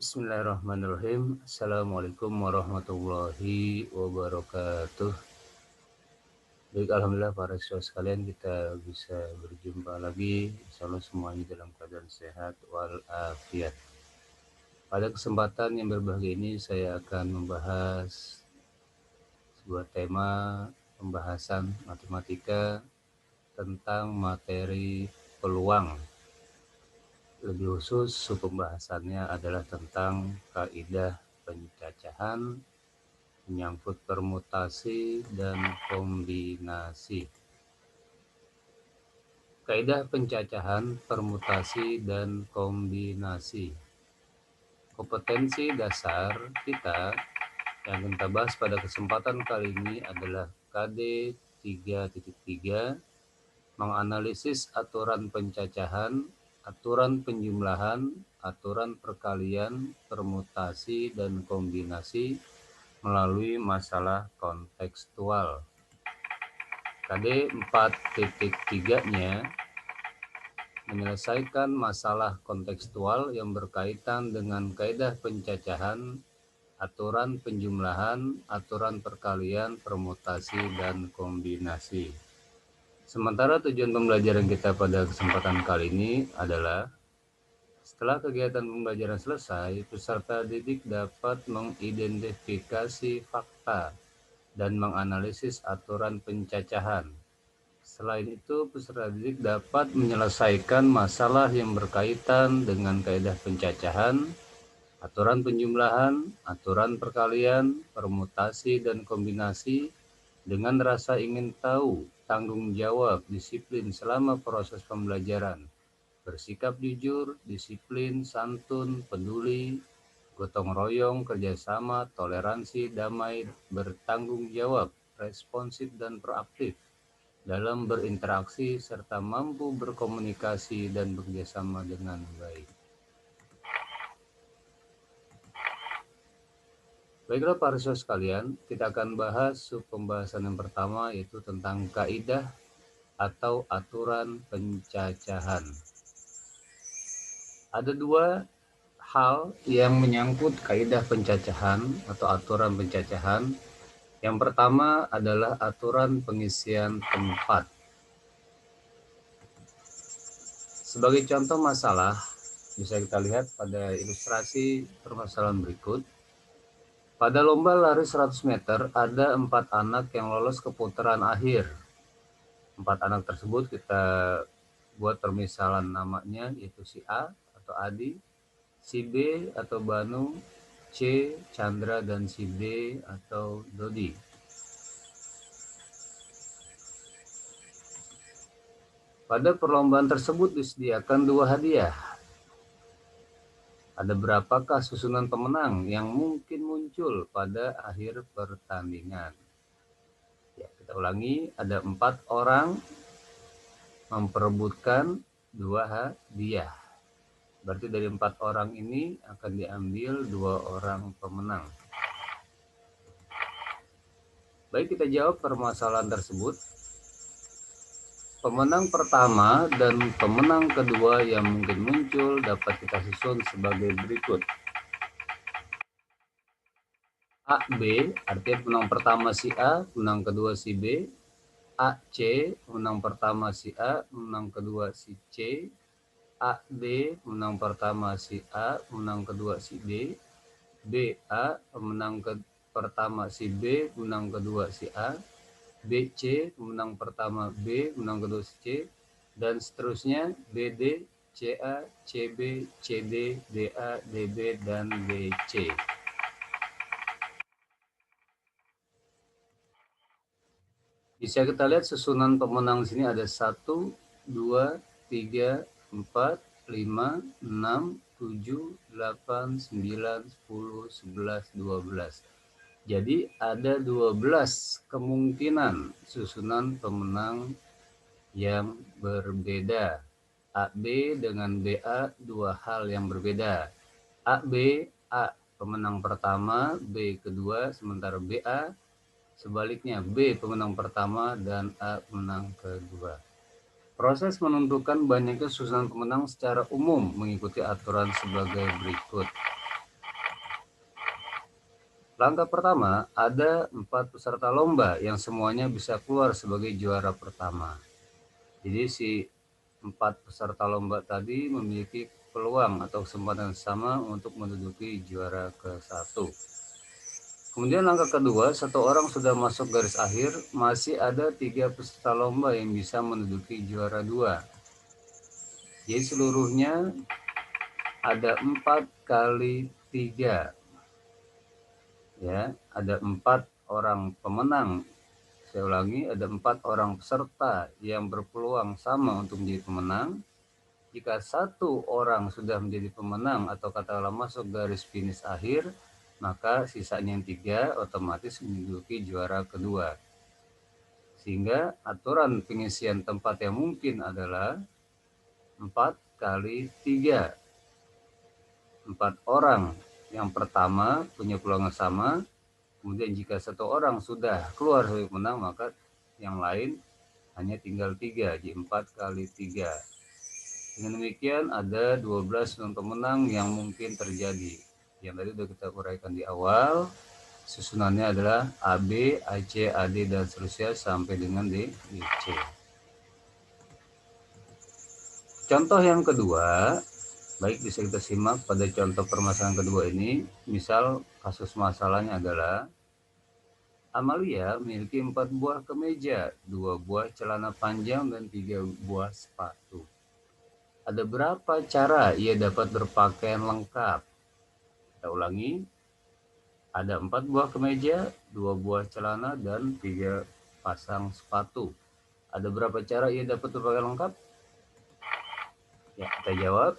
Bismillahirrahmanirrahim. Assalamualaikum warahmatullahi wabarakatuh. Baik, alhamdulillah para siswa sekalian, kita bisa berjumpa lagi. Insyaallah semuanya dalam keadaan sehat walafiat. Pada kesempatan yang berbahagia ini saya akan membahas sebuah tema pembahasan matematika tentang materi peluang. Lebih khusus, pembahasannya adalah tentang kaidah pencacahan, menyangkut permutasi dan kombinasi. Kaidah pencacahan, permutasi, dan kombinasi. Kompetensi dasar kita yang kita bahas pada kesempatan kali ini adalah KD 3.3, menganalisis aturan pencacahan, aturan penjumlahan, aturan perkalian, permutasi, dan kombinasi melalui masalah kontekstual. KD 4.3-nya menyelesaikan masalah kontekstual yang berkaitan dengan kaidah pencacahan, aturan penjumlahan, aturan perkalian, permutasi, dan kombinasi. Sementara tujuan pembelajaran kita pada kesempatan kali ini adalah setelah kegiatan pembelajaran selesai, peserta didik dapat mengidentifikasi fakta dan menganalisis aturan pencacahan. Selain itu, peserta didik dapat menyelesaikan masalah yang berkaitan dengan kaidah pencacahan, aturan penjumlahan, aturan perkalian, permutasi, dan kombinasi dengan rasa ingin tahu, tanggung jawab, disiplin selama proses pembelajaran, bersikap jujur, disiplin, santun, peduli, gotong royong, kerjasama, toleransi, damai, bertanggung jawab, responsif, dan proaktif dalam berinteraksi, serta mampu berkomunikasi dan bekerjasama dengan baik. Baiklah para siswa sekalian, kita akan bahas pembahasan yang pertama, yaitu tentang kaidah atau aturan pencacahan. Ada dua hal yang menyangkut kaidah pencacahan atau aturan pencacahan. Yang pertama adalah aturan pengisian tempat. Sebagai contoh masalah, bisa kita lihat pada ilustrasi permasalahan berikut. Pada lomba lari 100 meter, ada 4 anak yang lolos ke putaran akhir. 4 anak tersebut kita buat permisalan namanya, yaitu si A atau Adi, si B atau Banu, C Chandra, dan si D atau Dodi. Pada perlombaan tersebut disediakan 2 hadiah. Ada berapakah susunan pemenang yang mungkin muncul pada akhir pertandingan? Ya, kita ulangi, ada 4 orang memperebutkan 2 hadiah. Berarti dari 4 orang ini akan diambil 2 orang pemenang. Baik, kita jawab permasalahan tersebut. Pemenang pertama dan pemenang kedua yang mungkin muncul dapat kita susun sebagai berikut. A, B, artinya pemenang pertama si A, pemenang kedua si B. A, C, pemenang pertama si A, pemenang kedua si C. A, D, pemenang pertama si A, pemenang kedua si B. B, A, pemenang pertama si B, pemenang kedua si A. B, C, pemenang pertama B, pemenang kedua si C, dan seterusnya BD, CA, CB, CD, DA, DB, dan DC. Bisa kita lihat susunan pemenang di sini ada 1, 2, 3, 4, 5, 6, 7, 8, 9, 10, 11, 12. Jadi ada 12 kemungkinan susunan pemenang yang berbeda. AB dengan BA dua hal yang berbeda. AB, A pemenang pertama, B kedua, sementara BA sebaliknya, B pemenang pertama dan A pemenang kedua. Proses menentukan banyaknya susunan pemenang secara umum mengikuti aturan sebagai berikut. Langkah pertama, ada 4 peserta lomba yang semuanya bisa keluar sebagai juara pertama. Jadi si 4 peserta lomba tadi memiliki peluang atau kesempatan sama untuk menduduki juara ke-1. Kemudian langkah kedua, 1 orang sudah masuk garis akhir, masih ada 3 peserta lomba yang bisa menduduki juara 2. Jadi seluruhnya ada 4 kali 3. Ya, ada 4 orang pemenang. Saya ulangi, ada 4 orang peserta yang berpeluang sama untuk menjadi pemenang. Jika 1 orang sudah menjadi pemenang atau katakanlah masuk garis finish akhir, maka sisanya yang 3 otomatis menduduki juara kedua. Sehingga aturan pengisian tempat yang mungkin adalah 4 kali 3. 4 orang yang pertama punya peluang yang sama. Kemudian jika 1 orang sudah keluar sebagai pemenang, maka yang lain hanya tinggal 3, jadi 4 kali 3. Dengan demikian ada 12 pemenang yang mungkin terjadi. Yang tadi sudah kita uraikan di awal. Susunannya adalah AB, AC, AD, dan seterusnya sampai dengan DC. Contoh yang kedua, baik bisa kita simak pada contoh permasalahan kedua ini. Misal kasus masalahnya adalah Amalia memiliki 4 buah kemeja, 2 buah celana panjang, dan 3 buah sepatu. Ada berapa cara ia dapat berpakaian lengkap? Kita ulangi, ada 4 buah kemeja, 2 buah celana, dan 3 pasang sepatu. Ada berapa cara ia dapat berpakaian lengkap? Ya, kita jawab.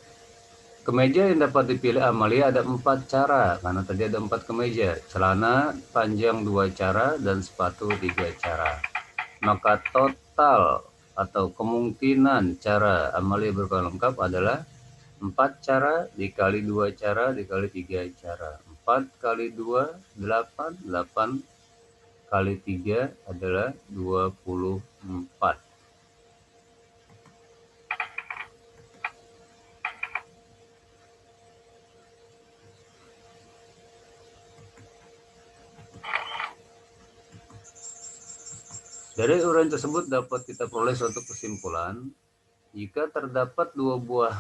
Kemeja yang dapat dipilih Amalia ada 4 cara, karena tadi ada 4 kemeja. Celana panjang 2 cara, dan sepatu 3 cara. Maka total atau kemungkinan cara Amalia berpakaian lengkap adalah 4 cara dikali 2 cara dikali 3 cara. 4 kali 2, 8. 8 kali 3 adalah 24. Dari uraian tersebut dapat kita peroleh suatu kesimpulan, jika terdapat 2 buah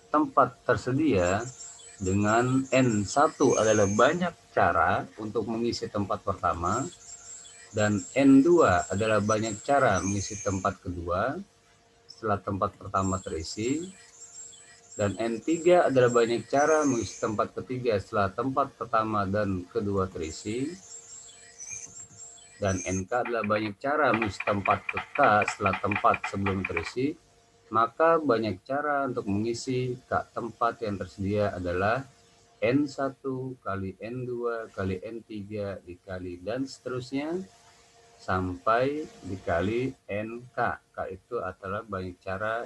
tempat tersedia dengan N1 adalah banyak cara untuk mengisi tempat pertama, dan N2 adalah banyak cara mengisi tempat kedua setelah tempat pertama terisi, dan N3 adalah banyak cara mengisi tempat ketiga setelah tempat pertama dan kedua terisi, dan NK adalah banyak cara mengisi tempat K setelah tempat sebelum terisi. Maka banyak cara untuk mengisi K tempat yang tersedia adalah N1 kali N2 kali N3 dikali dan seterusnya sampai dikali NK. K itu adalah banyak cara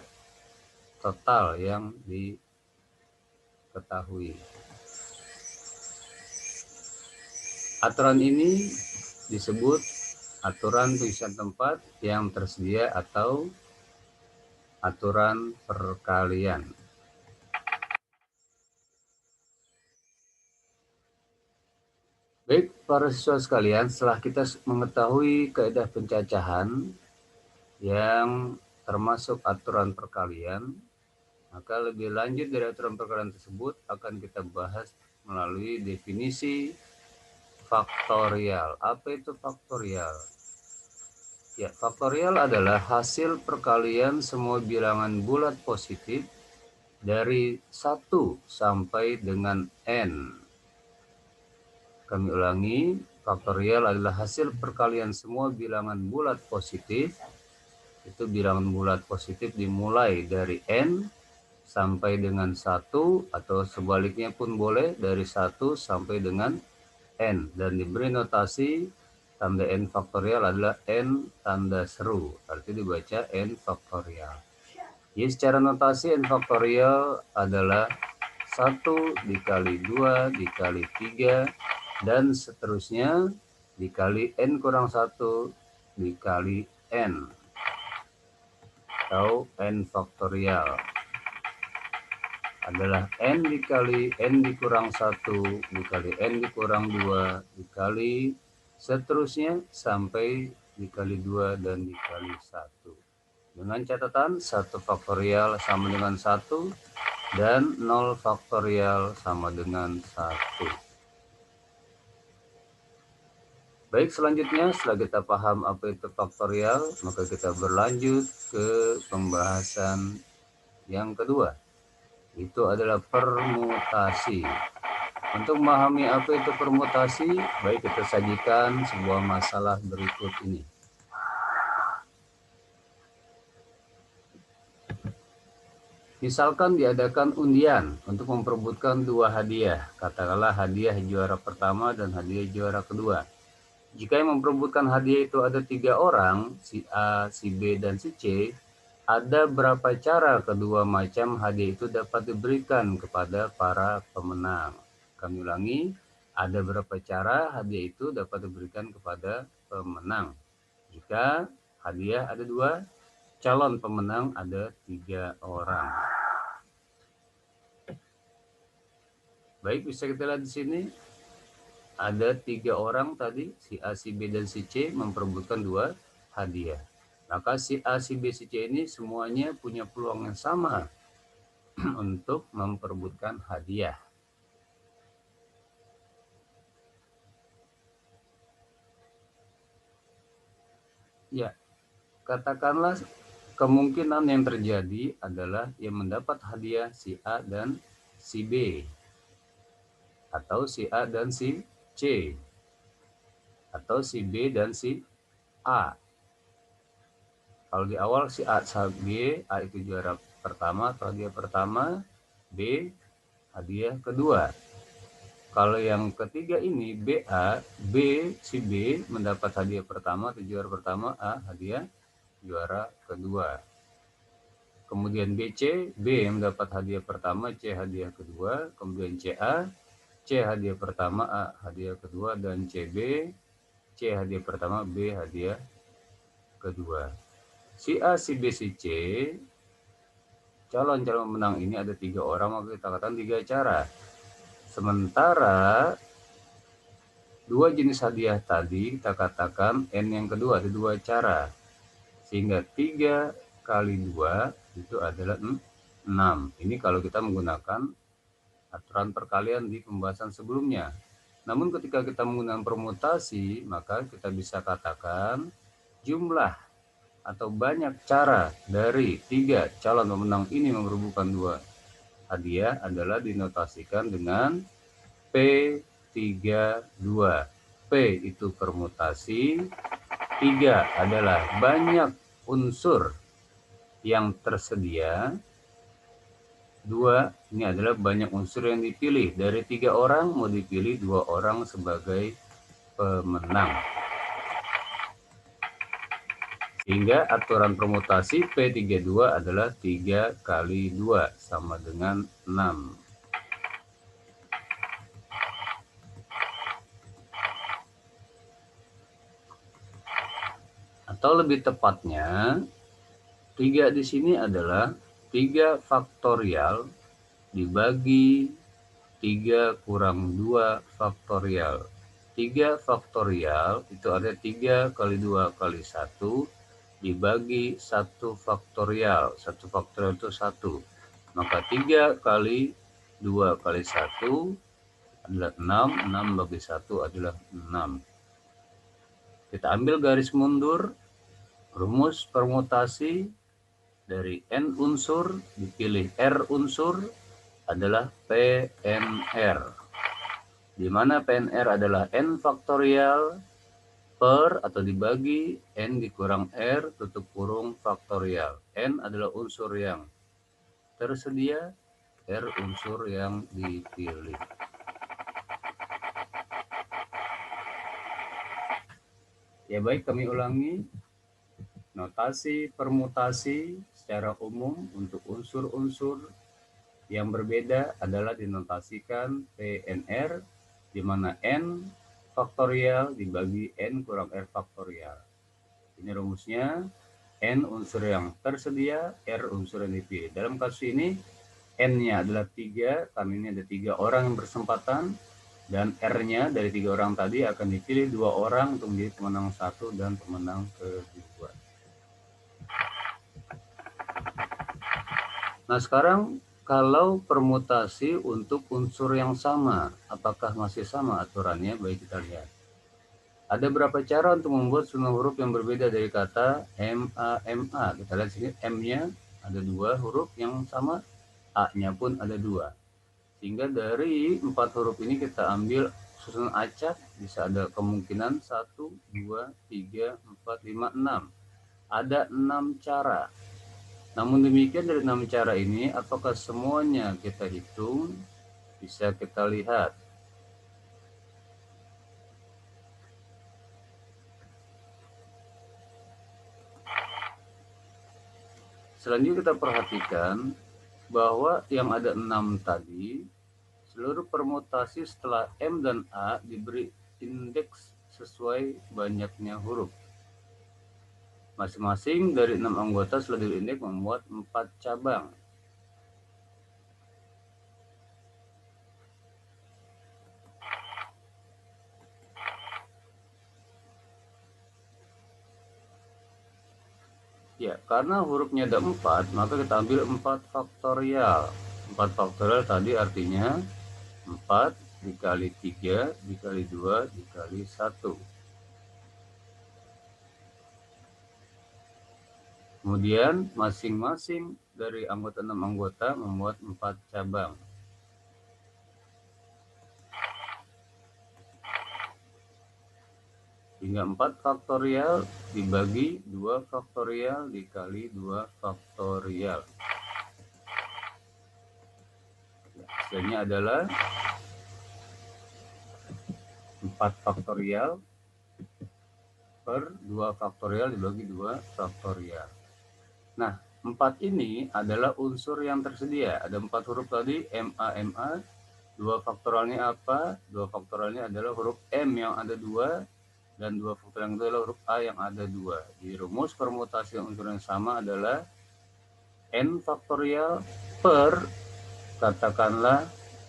total yang diketahui. Aturan ini disebut aturan pengisian tempat yang tersedia atau aturan perkalian. Baik, para siswa sekalian, setelah kita mengetahui kaidah pencacahan yang termasuk aturan perkalian, maka lebih lanjut dari aturan perkalian tersebut akan kita bahas melalui definisi faktorial. Apa itu faktorial? Ya, faktorial adalah hasil perkalian semua bilangan bulat positif dari 1 sampai dengan N. Kami ulangi, faktorial adalah hasil perkalian semua bilangan bulat positif. Itu bilangan bulat positif dimulai dari N sampai dengan 1, atau sebaliknya pun boleh dari 1 sampai dengan N, dan diberi notasi tanda N faktorial adalah N tanda seru, arti dibaca N faktorial. Jadi secara notasi N faktorial adalah 1 dikali 2 dikali 3 dan seterusnya dikali N kurang 1 dikali N atau N faktorial. adalah N dikali N dikurang 1 dikali N dikurang 2 dikali seterusnya sampai dikali 2 dan dikali 1. Dengan catatan 1 faktorial sama dengan 1 dan 0 faktorial sama dengan 1. Baik, selanjutnya setelah kita paham apa itu faktorial, maka kita berlanjut ke pembahasan yang kedua. Itu adalah permutasi. Untuk memahami apa itu permutasi, baik kita sajikan sebuah masalah berikut ini. Misalkan diadakan undian untuk memperebutkan 2 hadiah, katakanlah hadiah juara pertama dan hadiah juara kedua. Jika yang memperebutkan hadiah itu ada 3 orang, si A, si B, dan si C, ada berapa cara kedua macam hadiah itu dapat diberikan kepada para pemenang? Kami ulangi, ada berapa cara hadiah itu dapat diberikan kepada pemenang? Jika hadiah ada 2, calon pemenang ada 3 orang. Baik, bisa kita lihat di sini. Ada 3 orang tadi, si A, si B, dan si C memperebutkan 2 hadiah. Maka si A, si B, si C ini semuanya punya peluang yang sama untuk memperebutkan hadiah. Ya, katakanlah kemungkinan yang terjadi adalah yang mendapat hadiah si A dan si B, atau si A dan si C, atau si B dan si A. Kalau di awal si A sama B, A itu juara pertama atau hadiah pertama, B hadiah kedua. Kalau yang ketiga ini BA, B si B mendapat hadiah pertama atau juara pertama, A hadiah juara kedua. Kemudian BC, B mendapat hadiah pertama, C hadiah kedua. Kemudian CA, C hadiah pertama, A hadiah kedua. Dan CB, C hadiah pertama, B hadiah kedua. Si A, si B, si C, calon-calon menang ini ada 3 orang, maka kita katakan 3 cara. Sementara 2 jenis hadiah tadi kita katakan N yang kedua ada 2 cara. Sehingga 3 kali 2 itu adalah 6. Ini kalau kita menggunakan aturan perkalian di pembahasan sebelumnya. Namun ketika kita menggunakan permutasi, maka kita bisa katakan jumlah atau banyak cara dari 3 calon pemenang ini memperebutkan 2 hadiah adalah dinotasikan dengan P32. P itu permutasi, 3 adalah banyak unsur yang tersedia, 2 ini adalah banyak unsur yang dipilih. Dari 3 orang mau dipilih 2 orang sebagai pemenang. Sehingga aturan permutasi P32 adalah 3 kali 2 sama dengan 6. Atau lebih tepatnya, 3 di sini adalah 3 faktorial dibagi 3 kurang 2 faktorial. 3 faktorial itu ada 3 kali 2 kali 1 dibagi 1 faktorial. 1 faktorial itu 1. Maka 3 kali 2 kali 1 adalah 6. 6 bagi 1 adalah 6. Kita ambil garis mundur. Rumus permutasi dari N unsur dipilih R unsur adalah PNR. Di mana PNR adalah N faktorial per atau dibagi N dikurang R tutup kurung faktorial. N adalah unsur yang tersedia, R unsur yang dipilih. Ya baik, kami ulangi. Notasi permutasi secara umum untuk unsur-unsur yang berbeda adalah dinotasikan PNR, di mana N faktorial dibagi N kurang R faktorial. Ini rumusnya, N unsur yang tersedia, R unsur yang dipilih. Dalam kasus ini, N-nya adalah 3, karena ini ada 3 orang yang bersempatan, dan R-nya dari 3 orang tadi akan dipilih 2 orang untuk menjadi pemenang 1 dan pemenang kedua. Nah, sekarang kalau permutasi untuk unsur yang sama, apakah masih sama aturannya? Baik, kita lihat. Ada berapa cara untuk membuat sejumlah huruf yang berbeda dari kata MA. Kita lihat sini, M-nya ada 2 huruf yang sama, A-nya pun ada 2. Sehingga dari 4 huruf ini kita ambil susunan acak, bisa ada kemungkinan 1, 2, 3, 4, 5, 6. Ada 6 cara. Namun demikian dari 6 cara ini, apakah semuanya kita hitung? Bisa kita lihat. Selanjutnya kita perhatikan bahwa yang ada 6 tadi, seluruh permutasi setelah M dan A diberi indeks sesuai banyaknya huruf. Masing-masing dari 6 anggota setelah diberi indeks membuat 4 cabang. Ya, karena hurufnya ada 4, maka kita ambil 4 faktorial. 4 faktorial tadi artinya 4 dikali 3 dikali 2 dikali 1. Kemudian masing-masing dari anggota 6 anggota membuat 4 cabang. Hingga 4 faktorial dibagi 2 faktorial dikali 2 faktorial. Hasilnya adalah 4 faktorial per 2 faktorial dibagi 2 faktorial. Nah, 4 ini adalah unsur yang tersedia. Ada 4 huruf tadi, MA. 2 faktorialnya apa? 2 faktorialnya adalah huruf M yang ada 2, dan 2 faktorial yang itu adalah huruf A yang ada 2. Jadi rumus permutasi unsur yang sama adalah N faktorial per, katakanlah,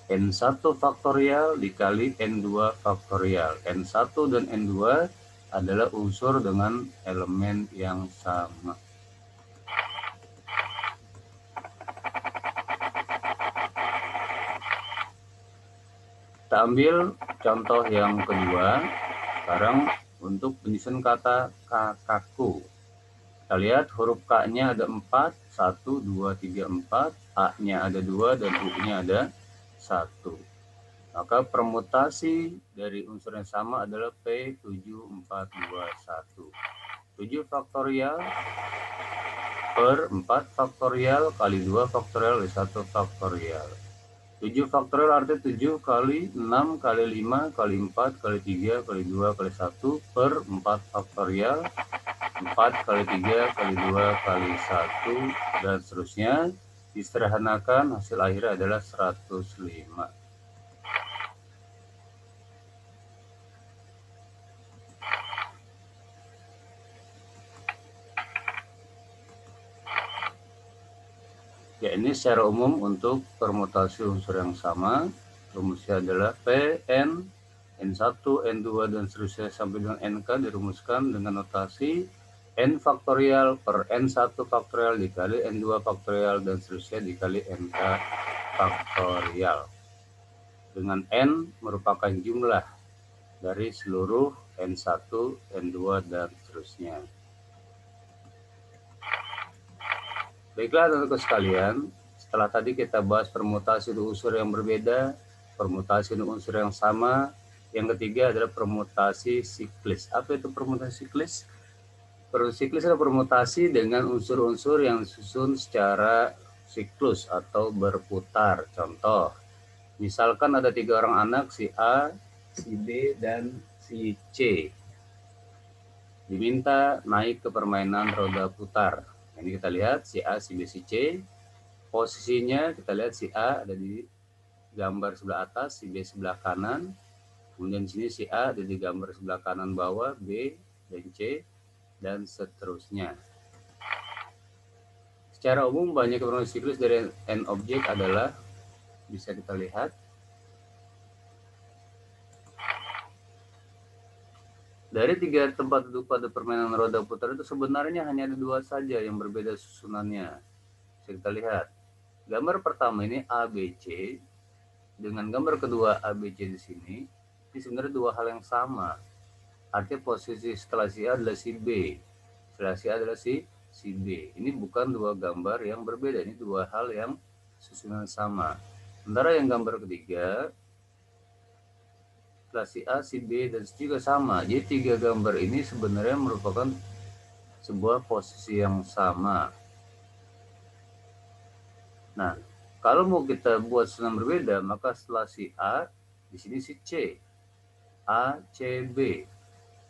N1 faktorial dikali N2 faktorial. N1 dan N2 adalah unsur dengan elemen yang sama. Kita ambil contoh yang kedua. Sekarang untuk penyusunan kata kakakku. Kita lihat huruf K-nya ada 4, 1, 2, 3, 4. A-nya ada 2 dan U-nya ada 1. Maka permutasi dari unsur yang sama adalah P7421. 7 faktorial per 4 faktorial kali 2 faktorial kali 1 faktorial. 7 faktorial artinya 7 kali 6 kali 5 kali 4 kali 3 kali 2 kali 1 per 4 faktorial, 4 kali 3 kali 2 kali 1, dan seterusnya. Disederhanakan, hasil akhirnya adalah 105. Ya, ini secara umum untuk permutasi unsur yang sama. Rumusnya adalah Pn, N1, N2, dan seterusnya sampai dengan NK dirumuskan dengan notasi N faktorial per N1 faktorial dikali N2 faktorial dan seterusnya dikali NK faktorial. Dengan N merupakan jumlah dari seluruh N1, N2, dan seterusnya. Baiklah teman-teman sekalian, setelah tadi kita bahas permutasi untuk unsur yang berbeda, permutasi untuk unsur yang sama, yang ketiga adalah permutasi siklis. Apa itu permutasi siklis? Siklis adalah permutasi dengan unsur-unsur yang disusun secara siklus atau berputar. Contoh, misalkan ada 3 orang anak, si A, si B, dan si C. Diminta naik ke permainan roda putar. Ini kita lihat si A, si B, si C. Posisinya kita lihat si A ada di gambar sebelah atas, si B sebelah kanan. Kemudian di sini si A ada di gambar sebelah kanan bawah, B dan C, dan seterusnya. Secara umum banyak informasi siklus dari n objek adalah, bisa kita lihat, dari 3 tempat duduk pada permainan roda putar itu sebenarnya hanya ada 2 saja yang berbeda susunannya. Bisa kita lihat. Gambar pertama ini ABC dengan gambar kedua ABC di sini, ini sebenarnya 2 hal yang sama. Artinya posisi setelah si A adalah si B, setelah si A adalah si B. Ini bukan 2 gambar yang berbeda, ini 2 hal yang susunan sama. Sementara yang gambar ketiga, setelah si A, si B, dan si juga sama. Jadi 3 gambar ini sebenarnya merupakan sebuah posisi yang sama. Nah, kalau mau kita buat susunan berbeda, maka setelah si A, di sini si C. A, C, B.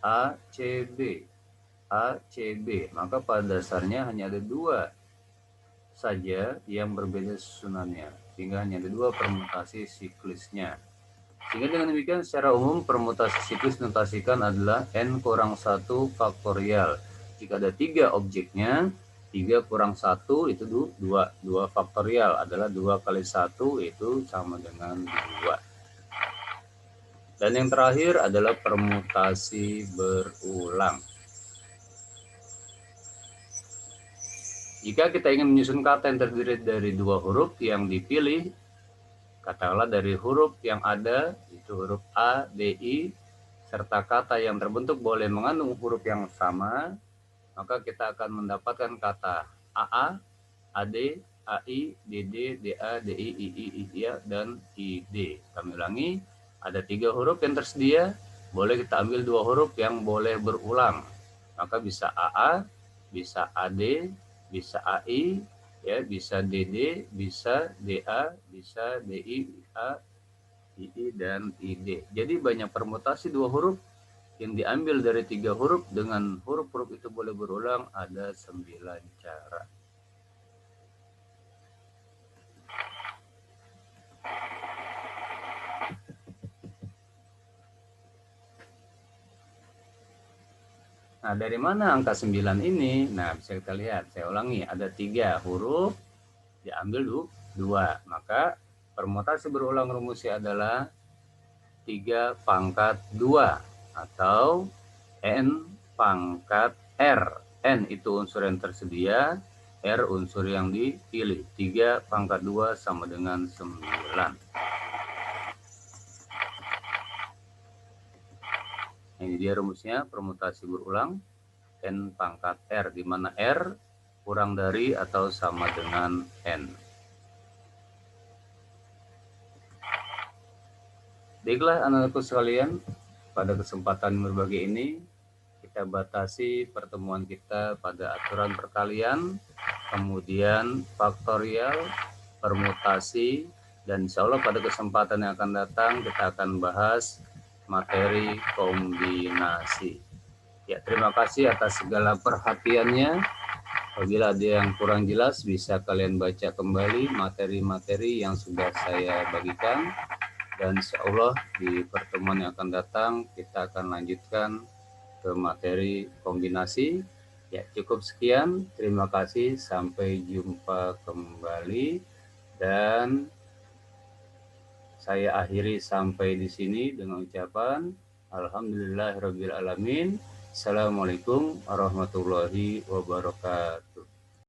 A, C, B. A, C, B. Maka pada dasarnya hanya ada 2 saja yang berbeda susunannya. Sehingga hanya ada 2 permutasi siklusnya. Sehingga dengan demikian secara umum permutasi siklus notasikan adalah n kurang 1 faktorial. Jika ada 3 objeknya, 3 kurang 1 itu 2. 2 faktorial adalah 2 kali 1 itu sama dengan 2. Dan yang terakhir adalah permutasi berulang. Jika kita ingin menyusun kata yang terdiri dari 2 huruf yang dipilih, katakanlah dari huruf yang ada, itu huruf A, B, I, serta kata yang terbentuk boleh mengandung huruf yang sama, maka kita akan mendapatkan kata AA, AD, AI, DD, DA, DI, II, IA, dan ID. Kami ulangi, ada 3 huruf yang tersedia, boleh kita ambil 2 huruf yang boleh berulang. Maka bisa AA, bisa AD, bisa AI, ya, bisa DD, bisa DA, bisa DI, IA, II, dan ID. Jadi banyak permutasi 2 huruf yang diambil dari 3 huruf dengan huruf-huruf itu boleh berulang, ada 9 cara. Nah, dari mana angka 9 ini? Nah, bisa kita lihat. Saya ulangi, ada 3 huruf, diambil 2. Maka permutasi berulang rumusnya adalah 3 pangkat 2 atau N pangkat R. N itu unsur yang tersedia, R unsur yang dipilih. 3 pangkat 2 sama dengan 9. Ini dia rumusnya, permutasi berulang N pangkat R, di mana R kurang dari atau sama dengan N. Baiklah anak-anakku sekalian, pada kesempatan berbagai ini kita batasi pertemuan kita pada aturan perkalian, kemudian faktorial, permutasi, dan insya Allah pada kesempatan yang akan datang kita akan bahas materi kombinasi. Ya, terima kasih atas segala perhatiannya. Apabila ada yang kurang jelas, bisa kalian baca kembali materi-materi yang sudah saya bagikan. Dan insya Allah di pertemuan yang akan datang, kita akan lanjutkan ke materi kombinasi. Ya, cukup sekian. Terima kasih. Sampai jumpa kembali. Dan saya akhiri sampai di sini dengan ucapan Alhamdulillahirabbil alamin. Assalamualaikum warahmatullahi wabarakatuh.